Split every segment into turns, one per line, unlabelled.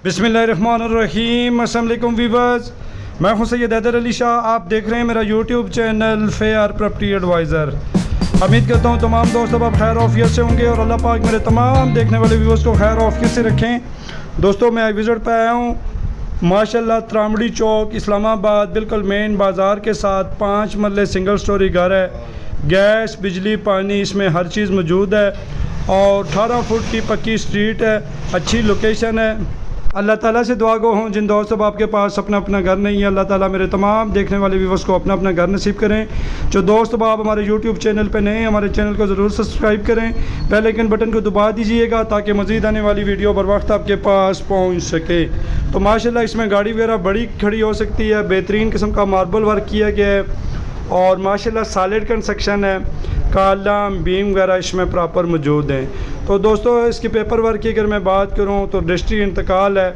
बिस्मिल्लाहिर्रहमानिर्रहीम। अस्सलाम वालेकुम वीवर्स, मैं हूं सैयद हैदर अली शाह। आप देख रहे हैं मेरा YouTube channel Fair Property Advisor. उम्मीद करता हूं तमाम दोस्त अब आप खैर ऑफियत से होंगे और अल्लाह पाक मेरे तमाम देखने वाले व्यूवर्स को खैर ऑफियत से रखें। दोस्तों, मैं विज़िट पे आया हूँ माशाल्लाह त्रामड़ी चौक इस्लामाबाद, बिल्कुल मेन बाज़ार के साथ 5 मरले सिंगल स्टोरी घर है। गैस, बिजली, पानी इसमें हर चीज़ मौजूद है और 18 फुट की पक्की स्ट्रीट है। अच्छी लोकेशन है। अल्लाह ताला से दुआ गो हूँ जिन दोस्तों आपके पास अपना अपना घर नहीं है, अल्लाह ताला मेरे तमाम देखने वाले व्यूवर्स को अपना अपना घर नसीब करें। जो दोस्त आप हमारे यूट्यूब चैनल पे नए हैं, हमारे चैनल को ज़रूर सब्सक्राइब करें, बेल आइकन बटन को दबा दीजिएगा ताकि मज़ीद आने वाली वीडियो बर वक्त आपके पास पहुँच सके। तो माशाल्लाह इसमें गाड़ी वगैरह बड़ी खड़ी हो सकती है। बेहतरीन किस्म का मार्बल वर्क किया गया है और माशाल्लाह सॉलिड कंस्ट्रक्शन है। कॉलम, बीम वगैरह इसमें प्रॉपर मौजूद हैं। तो दोस्तों, इसकी पेपर वर्क की अगर मैं बात करूं तो रजिस्ट्री इंतकाल है।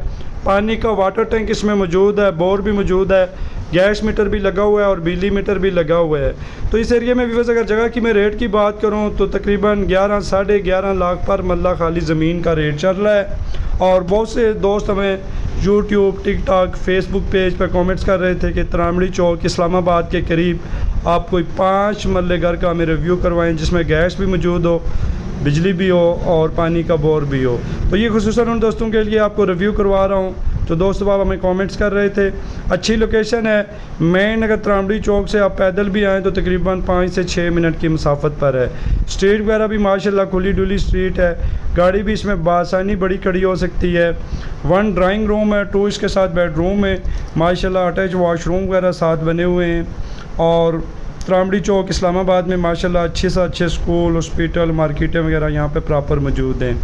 पानी का वाटर टैंक इसमें मौजूद है, बोर भी मौजूद है, गैस मीटर भी लगा हुआ है और बिजली मीटर भी लगा हुआ है। तो इस एरिया में व्यूअर्स अगर जगह की मैं रेट की बात करूं तो तकरीबन 11 साढ़े 11 लाख पर मल्ला खाली ज़मीन का रेट चल रहा है। और बहुत से दोस्त हमें यूट्यूब, टिकटॉक, फेसबुक पेज पर कमेंट्स कर रहे थे कि त्रामड़ी चौक इस्लामाबाद के करीब आप कोई 5 मरले घर का हमें रिव्यू करवाएं जिसमें गैस भी मौजूद हो, बिजली भी हो और पानी का बोर भी हो। तो ये खुसूसन उन दोस्तों के लिए आपको रिव्यू करवा रहा हूँ जो दोस्त बाब हमें कमेंट्स कर रहे थे। अच्छी लोकेशन है। मेन अगर त्रामड़ी चौक से आप पैदल भी आएँ तो तकरीबन 5 से 6 मिनट की मुसाफत पर है। स्ट्रीट वगैरह भी माशाल्लाह खुली डुली स्ट्रीट है। गाड़ी भी इसमें बासानी बड़ी खड़ी हो सकती है। 1 ड्राइंग रूम है, 2 इसके साथ बेडरूम है। माशाल्लाह अटैच वॉशरूम वगैरह साथ बने हुए हैं। और त्रामड़ी चौक इस्लामाबाद में माशाल्लाह अच्छे से अच्छे स्कूल, हॉस्पिटल, मार्केटें वगैरह यहाँ पे प्रॉपर मौजूद हैं।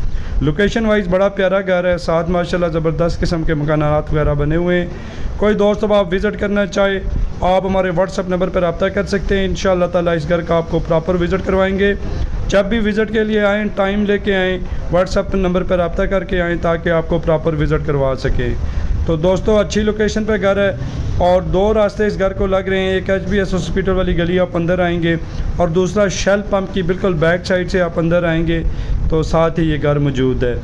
लोकेशन वाइज बड़ा प्यारा घर है। साथ माशाल्लाह ज़बरदस्त किस्म के मकानात वगैरह बने हुए हैं। कोई दोस्त अब आप विज़िट करना चाहे आप हमारे व्हाट्सअप नंबर पर रब्ता कर सकते हैं। इंशाअल्लाह ताला इस घर का आपको प्रॉपर विज़िट करवाएंगे। जब भी विज़िट के लिए आएँ टाइम लेके आएँ, व्हाट्सअप नंबर पर रब्ता करके आएँ ताकि आपको प्रॉपर विज़िट करवा सकें। तो दोस्तों, अच्छी लोकेशन पर घर है और 2 रास्ते इस घर को लग रहे हैं। एक HBS हॉस्पिटल वाली गली आप अंदर आएंगे और दूसरा शेल पंप की बिल्कुल बैक साइड से आप अंदर आएंगे तो साथ ही ये घर मौजूद है।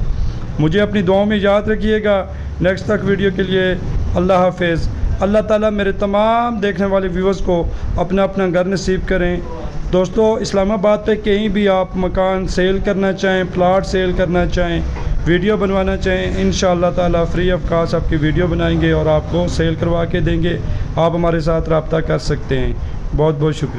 मुझे अपनी दुआओं में याद रखिएगा। नेक्स्ट तक वीडियो के लिए अल्लाह हाफिज़। अल्लाह ताला मेरे तमाम देखने वाले व्यूवर्स को अपना अपना घर नसीब करें। दोस्तों, इस्लामाबाद पे कहीं भी आप मकान सेल करना चाहें, प्लाट सेल करना चाहें, वीडियो बनवाना चाहें, इंशाअल्लाह ताला फ्री ऑफ कॉस्ट आपकी वीडियो बनाएंगे और आपको सेल करवा के देंगे। आप हमारे साथ रब्ता कर सकते हैं। बहुत बहुत शुक्रिया।